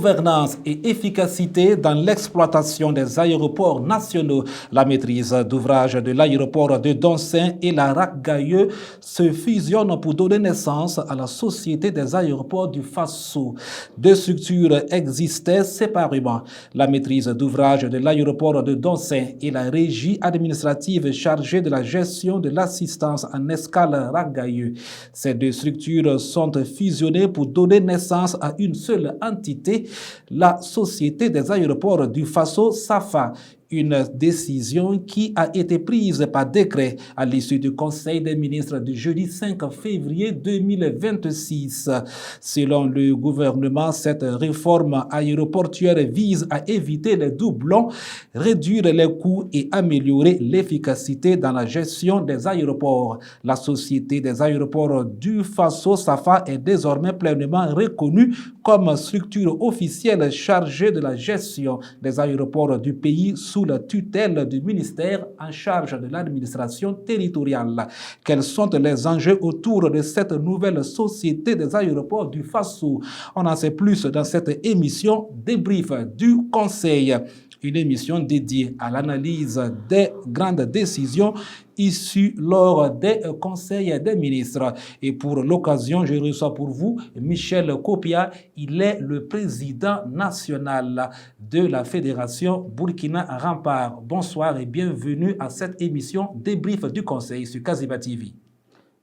gouvernance et efficacité dans l'exploitation des aéroports nationaux. La maîtrise d'ouvrage de l'aéroport de Doncin et la RAC-Gailleux se fusionnent pour donner naissance à la Société des aéroports du Faso. Deux structures existaient séparément. La maîtrise d'ouvrage de l'aéroport de Doncin et la régie administrative chargée de la gestion de l'assistance en escale RAC-Gailleux. Ces deux structures sont fusionnées pour donner naissance à une seule entité, la Société des aéroports du Faso, SAFA. Une décision qui a été prise par décret à l'issue du Conseil des ministres du jeudi 5 février 2026. Selon le gouvernement, cette réforme aéroportuaire vise à éviter les doublons, réduire les coûts et améliorer l'efficacité dans la gestion des aéroports. La Société des aéroports du Faso, SAFA, est désormais pleinement reconnue comme structure officielle chargée de la gestion des aéroports du pays sous la tutelle du ministère en charge de l'administration territoriale. Quels sont les enjeux autour de cette nouvelle Société des aéroports du Faso? On en sait plus dans cette émission Débrief du Conseil, une émission dédiée à l'analyse des grandes décisions issues lors des conseils des ministres. Et pour l'occasion, je reçois pour vous Michel Kopia. Il est le président national de la Fédération Burkina Rempart. Bonsoir et bienvenue à cette émission Débrief du Conseil sur Kaziba TV.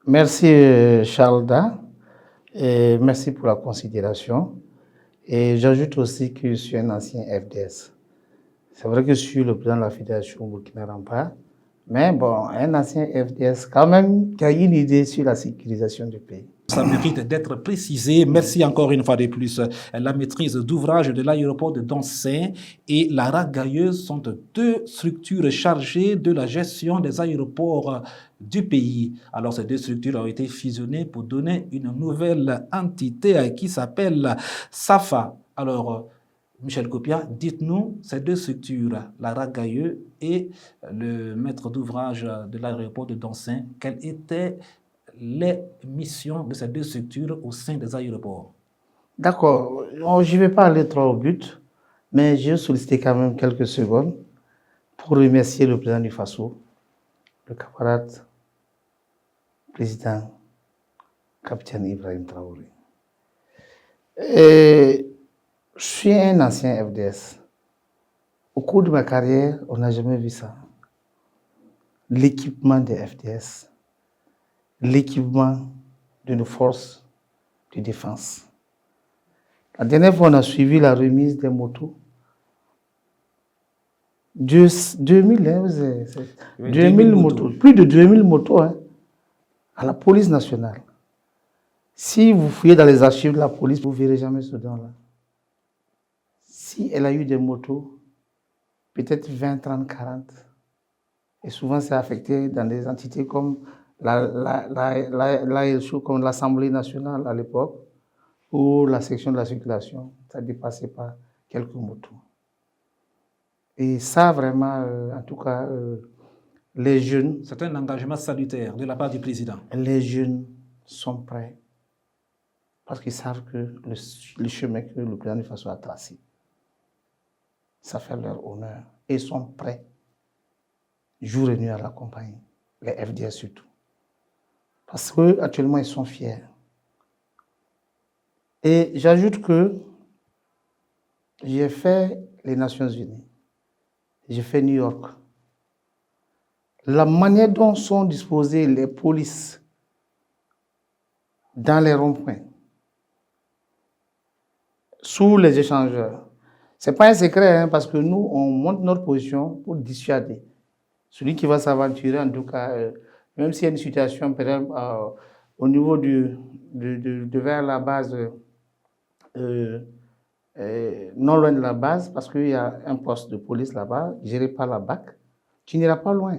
Merci Charles, et merci pour la considération. Et j'ajoute aussi que je suis un ancien FDS. C'est vrai que je suis le président de la Fédération Burkina Rempart, mais bon, un ancien FDS quand même qui a une idée sur la sécurisation du pays. Ça mérite d'être précisé. Merci encore une fois de plus. La maîtrise d'ouvrage de l'aéroport de Doncin et la RAC-Gailleux sont deux structures chargées de la gestion des aéroports du pays. Alors, ces deux structures ont été fusionnées pour donner une nouvelle entité qui s'appelle SAFA. Alors, Michel Kopia, dites-nous ces deux structures, la RAC-Gailleux et le maître d'ouvrage de l'aéroport de Doncin, quelles étaient les missions de ces deux structures au sein des aéroports? D'accord, je ne vais pas aller trop au but, mais je vais solliciter quand même quelques secondes pour remercier le président du Faso, le camarade président, capitaine Ibrahim Traoré. Je suis un ancien FDS. Au cours de ma carrière, on n'a jamais vu ça. L'équipement des FDS, l'équipement de nos forces de défense. La dernière fois, on a suivi la remise des motos. 2000 motos, plus de 2000 motos à la police nationale. Si vous fouillez dans les archives de la police, vous ne verrez jamais ce don-là. Si elle a eu des motos, peut-être 20, 30, 40. Et souvent, c'est affecté dans des entités comme comme l'Assemblée nationale à l'époque, ou la section de la circulation. Ça ne dépassait pas quelques motos. Et ça, vraiment, en tout cas, les jeunes... C'est un engagement salutaire de la part du président. Les jeunes sont prêts parce qu'ils savent que le chemin que le président du Faso a tracé, ça fait leur honneur. Et ils sont prêts, jour et nuit, à l'accompagner, les FDS surtout. Parce qu'actuellement, ils sont fiers. Et j'ajoute que j'ai fait les Nations Unies, j'ai fait New York. La manière dont sont disposées les polices dans les ronds-points, sous les échangeurs, ce n'est pas un secret, parce que nous, on monte notre position pour dissuader. Celui qui va s'aventurer, en tout cas, même s'il y a une situation, par exemple, au niveau de vers la base, non loin de la base, parce qu'il y a un poste de police là-bas, géré par la BAC, tu n'iras pas loin.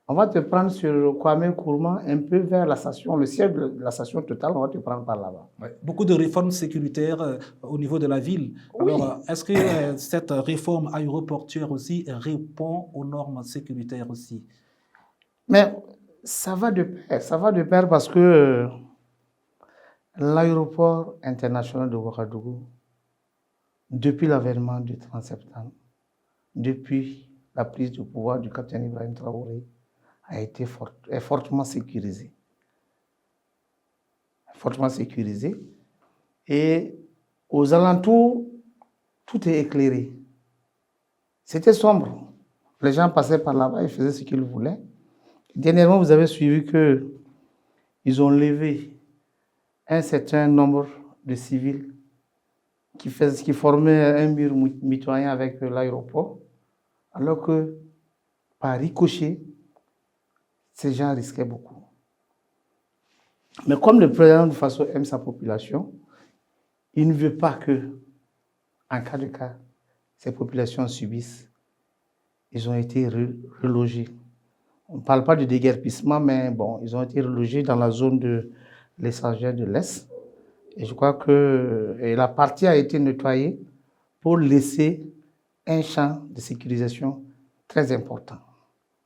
On va te prendre sur Kwame Nkrumah, un peu vers la station, le siège de la station Total, on va te prendre par là-bas. Ouais. Beaucoup de réformes sécuritaires au niveau de la ville. Oui. Alors, est-ce que cette réforme aéroportuaire aussi répond aux normes sécuritaires aussi? Mais ça va de pair parce que l'aéroport international de Ouagadougou depuis l'avènement du 30 septembre, depuis la prise de pouvoir du capitaine Ibrahim Traoré, est fortement sécurisé. Fortement sécurisé. Et aux alentours, tout est éclairé. C'était sombre. Les gens passaient par là-bas, ils faisaient ce qu'ils voulaient. Dernièrement, vous avez suivi qu'ils ont levé un certain nombre de civils qui formaient un mur mitoyen avec l'aéroport, alors que par ricochet, ces gens risquaient beaucoup. Mais comme le président de Faso aime sa population, il ne veut pas que, en cas de cas, ces populations subissent. Ils ont été relogés. On ne parle pas de déguerpissement, mais bon, ils ont été relogés dans la zone de l'essentiel de l'Est. Et je crois que la partie a été nettoyée pour laisser un champ de sécurisation très important.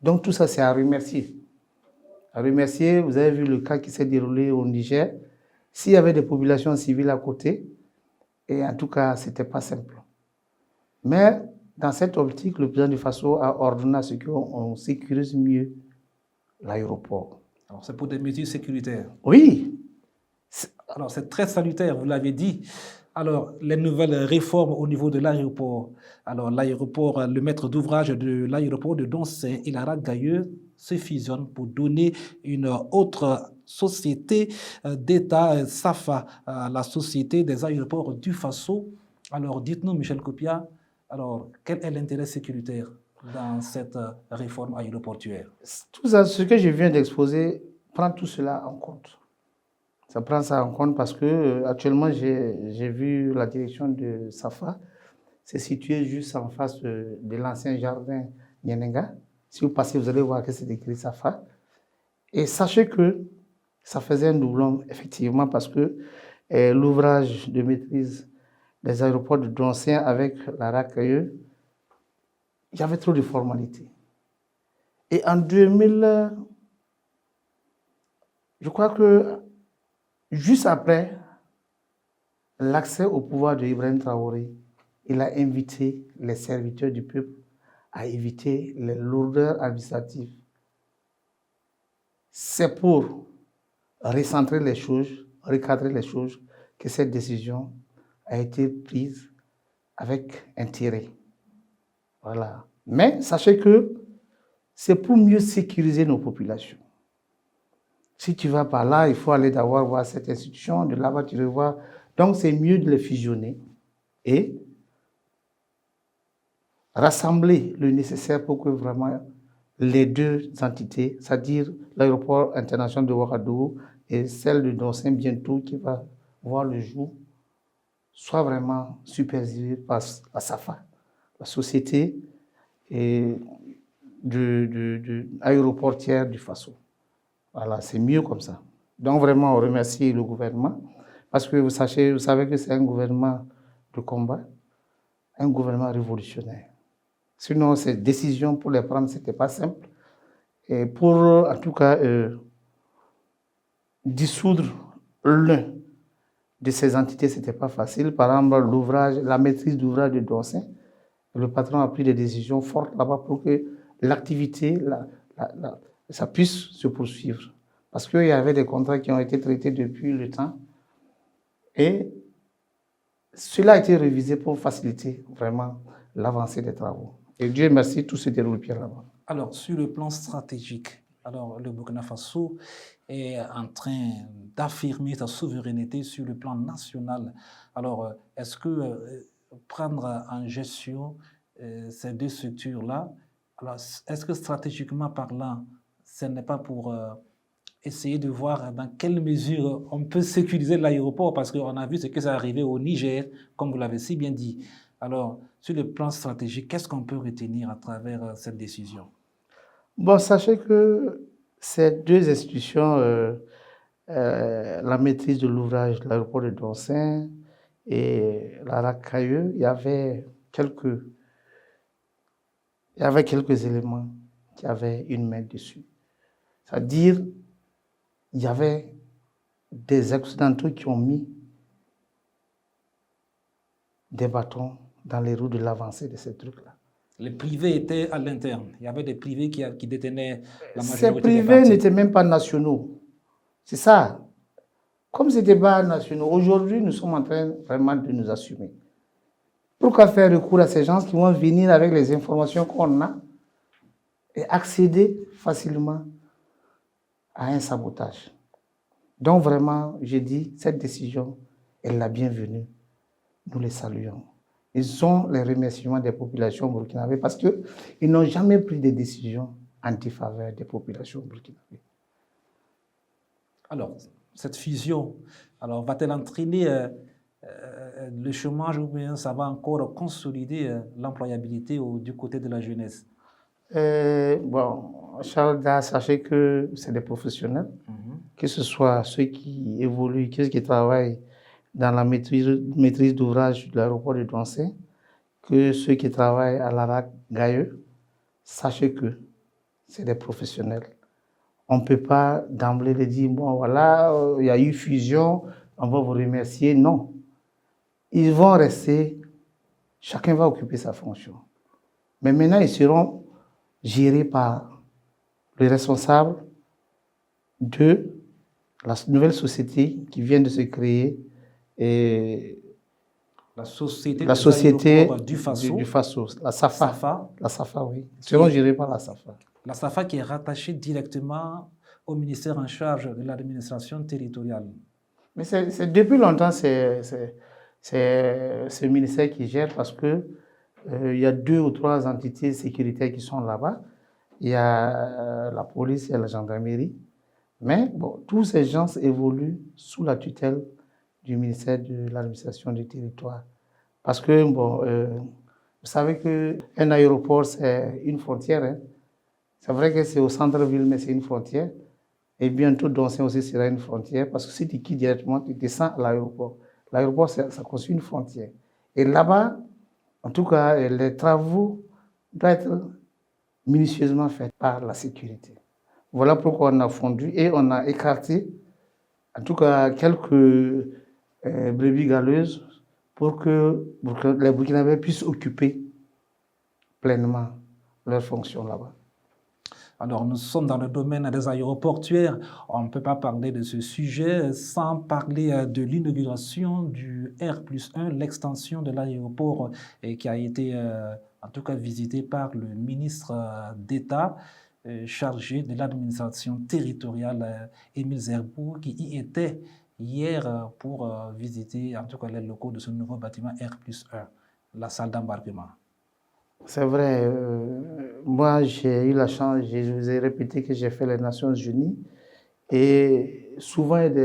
Donc tout ça, c'est à remercier. À remercier, vous avez vu le cas qui s'est déroulé au Niger. S'il y avait des populations civiles à côté, et en tout cas, ce n'était pas simple. Mais dans cette optique, le président du Faso a ordonné à ce qu'on sécurise mieux l'aéroport. Alors, c'est pour des mesures sécuritaires. Oui. Alors, c'est très salutaire, vous l'avez dit. Alors, les nouvelles réformes au niveau de l'aéroport. Alors, l'aéroport, le maître d'ouvrage de l'aéroport de Doncin et la Ragailleux se fusionnent pour donner une autre société d'État, SAFA, la Société des aéroports du Faso. Alors, dites-nous, Michel Copia, alors, quel est l'intérêt sécuritaire dans cette réforme aéroportuaire? Tout ça, ce que je viens d'exposer, prend tout cela en compte. Ça prend ça en compte parce que actuellement, j'ai vu la direction de SAFA. C'est situé juste en face de l'ancien jardin Nyenenga. Si vous passez, vous allez voir que c'est écrit SAFA. Et sachez que ça faisait un doublon, effectivement, parce que l'ouvrage de maîtrise des aéroports de Doncin avec la RACAE, il y avait trop de formalités. Et en 2000, je crois que juste après l'accès au pouvoir de Ibrahim Traoré, il a invité les serviteurs du peuple à éviter les lourdeurs administratives. C'est pour recentrer les choses, recadrer les choses, que cette décision a été prise avec intérêt. Voilà. Mais sachez que c'est pour mieux sécuriser nos populations. Si tu vas par là, il faut aller d'abord voir cette institution, de là-bas tu revois. Donc c'est mieux de les fusionner et rassembler le nécessaire pour que vraiment les deux entités, c'est-à-dire l'aéroport international de Ouagadougou et celle de Doncin bientôt qui va voir le jour, soient vraiment supervisées par la SAFA, la société aéroportière du Faso. Voilà, c'est mieux comme ça. Donc vraiment, on remercie le gouvernement parce que vous savez que c'est un gouvernement de combat, un gouvernement révolutionnaire. Sinon, ces décisions pour les prendre, ce n'était pas simple. Et pour, en tout cas, dissoudre l'un de ces entités, ce n'était pas facile. Par exemple, la maîtrise d'ouvrage de Doncin, le patron a pris des décisions fortes là-bas pour que l'activité, ça puisse se poursuivre. Parce qu'il y avait des contrats qui ont été traités depuis le temps. Et cela a été révisé pour faciliter vraiment l'avancée des travaux. Et Dieu merci, tout se déroule bien là-bas. Alors, sur le plan stratégique, alors le Burkina Faso est en train d'affirmer sa souveraineté sur le plan national. Alors, est-ce que prendre en gestion ces deux structures-là, alors est-ce que stratégiquement parlant, ce n'est pas pour essayer de voir dans quelle mesure on peut sécuriser l'aéroport, parce qu'on a vu ce qui est arrivé au Niger, comme vous l'avez si bien dit. Alors, sur le plan stratégique, qu'est-ce qu'on peut retenir à travers cette décision? Bon, sachez que ces deux institutions, la maîtrise de l'ouvrage de l'aéroport de Doncin et la RACAE, il y avait quelques éléments qui avaient une main dessus. C'est-à-dire, il y avait des Occidentaux qui ont mis des bâtons dans les roues de l'avancée de ces trucs-là. Les privés étaient à l'interne. Il y avait des privés qui détenaient la majorité Ces des privés partis. n'étaient même pas nationaux. C'est ça. Comme ce n'était pas nationaux, aujourd'hui, nous sommes en train vraiment de nous assumer. Pourquoi faire recours à ces gens qui vont venir avec les informations qu'on a et accéder facilement à un sabotage? Donc vraiment, j'ai dit, cette décision est la bienvenue. Nous les saluons. Ils ont les remerciements des populations burkinabées parce qu'ils n'ont jamais pris de décision en défaveur des populations burkinabées. Alors, cette fusion, va-t-elle entraîner le chômage ou bien ça va encore consolider l'employabilité du côté de la jeunesse? Bon, Charles Da, sachez que c'est des professionnels, que ce soit ceux qui évoluent, ceux qui travaillent dans la maîtrise d'ouvrage de l'aéroport de Douansé, que ceux qui travaillent à l'ARAC Gailleux, sachez que c'est des professionnels. On ne peut pas d'emblée les dire, bon voilà, il y a eu fusion, on va vous remercier. Non. Ils vont rester, chacun va occuper sa fonction. Mais maintenant, ils seront gérés par le responsable de la nouvelle société qui vient de se créer. Et la société du FASO, la SAFA. La SAFA, oui. Ils seront gérés par la SAFA. La SAFA qui est rattachée directement au ministère en charge de l'administration territoriale. Mais c'est depuis longtemps, c'est ce ministère qui gère parce que il y a 2 ou 3 entités sécuritaires qui sont là-bas. Il y a la police et la gendarmerie. Mais bon, tous ces gens évoluent sous la tutelle du ministère de l'administration du territoire. Parce que, bon, vous savez qu'un aéroport, c'est une frontière. Hein. C'est vrai que c'est au centre-ville, mais c'est une frontière. Et bientôt, Douansé aussi sera une frontière. Parce que si tu quittes directement, tu descends à l'aéroport. L'aéroport, ça constitue une frontière. Et là-bas, en tout cas, les travaux doivent être minutieusement faits par la sécurité. Voilà pourquoi on a fondu et on a écarté, en tout cas, quelques brebis galeuses pour que les Burkinabés puissent occuper pleinement leurs fonctions là-bas. Alors, nous sommes dans le domaine des aéroportuaires. On ne peut pas parler de ce sujet sans parler de l'inauguration du R+1, l'extension de l'aéroport qui a été, en tout cas, visitée par le ministre d'État chargé de l'administration territoriale, Émile Zerbo, qui y était hier pour visiter, en tout cas, les locaux de ce nouveau bâtiment R+1, la salle d'embarquement. C'est vrai. Moi, j'ai eu la chance, je vous ai répété que j'ai fait les Nations Unies. Et souvent, il y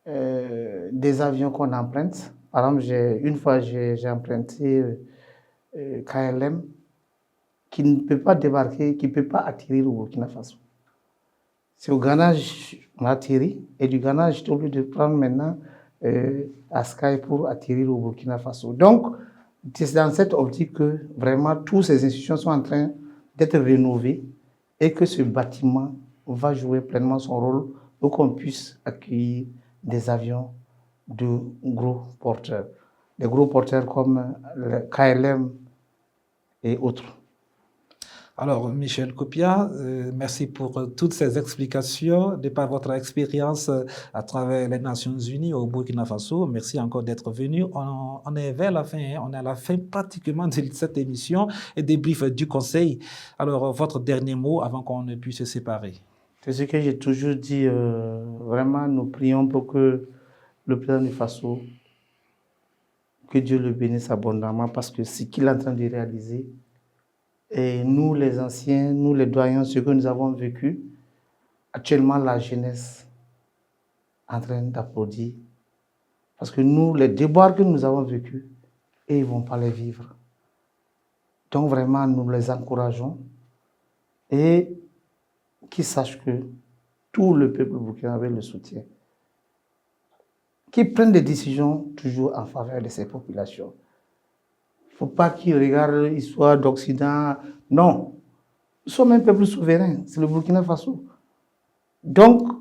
a des avions qu'on emprunte. Par exemple, une fois, j'ai emprunté KLM qui ne peut pas débarquer, qui ne peut pas atterrir au Burkina Faso. C'est au Ghana, on atterrit. Et du Ghana, j'étais obligé de prendre maintenant Askai pour atterrir au Burkina Faso. Donc, c'est dans cette optique que vraiment toutes ces institutions sont en train d'être rénovées et que ce bâtiment va jouer pleinement son rôle pour qu'on puisse accueillir des avions de gros porteurs. Des gros porteurs comme le KLM et autres. Alors, Michel Kopia, merci pour toutes ces explications, de par votre expérience à travers les Nations Unies au Burkina Faso. Merci encore d'être venu. On est vers la fin, on est à la fin pratiquement de cette émission et des briefs du Conseil. Alors, votre dernier mot avant qu'on ne puisse se séparer. C'est ce que j'ai toujours dit. Vraiment, nous prions pour que le président du Faso, que Dieu le bénisse abondamment, parce que ce qu'il est en train de réaliser, et nous, les anciens, nous, les doyens, ce que nous avons vécu, actuellement, la jeunesse est en train d'applaudir. Parce que nous, les déboires que nous avons vécus, et ils ne vont pas les vivre. Donc, vraiment, nous les encourageons. Et qu'ils sachent que tout le peuple burkinabé le soutient. Qu'ils prennent des décisions toujours en faveur de ces populations. Il ne faut pas qu'ils regardent l'histoire d'Occident. Non. Nous sommes un peuple souverain. C'est le Burkina Faso. Donc,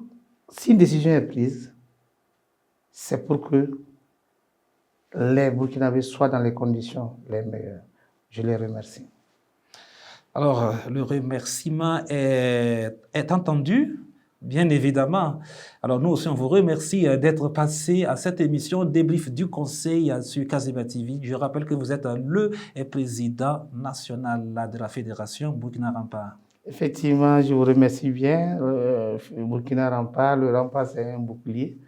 si une décision est prise, c'est pour que les Burkinabés soient dans les conditions les meilleures. Je les remercie. Alors, le remerciement est entendu, bien évidemment. Alors, nous aussi, on vous remercie d'être passé à cette émission débrief du Conseil sur Kaziba TV. Je rappelle que vous êtes le président national de la Fédération Burkina Rempart. Effectivement, je vous remercie bien. Burkina Rempart, le Rempart, c'est un bouclier.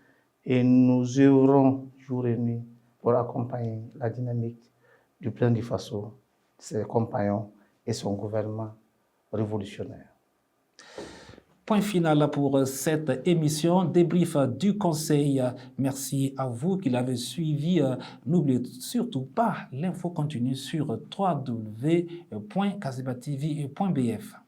Et nous œuvrons jour et nuit pour accompagner la dynamique du plan du Faso, ses compagnons et son gouvernement révolutionnaire. Point final pour cette émission débrief du Conseil. Merci à vous qui l'avez suivi. N'oubliez surtout pas, l'info continue sur www.kazibatv.bf.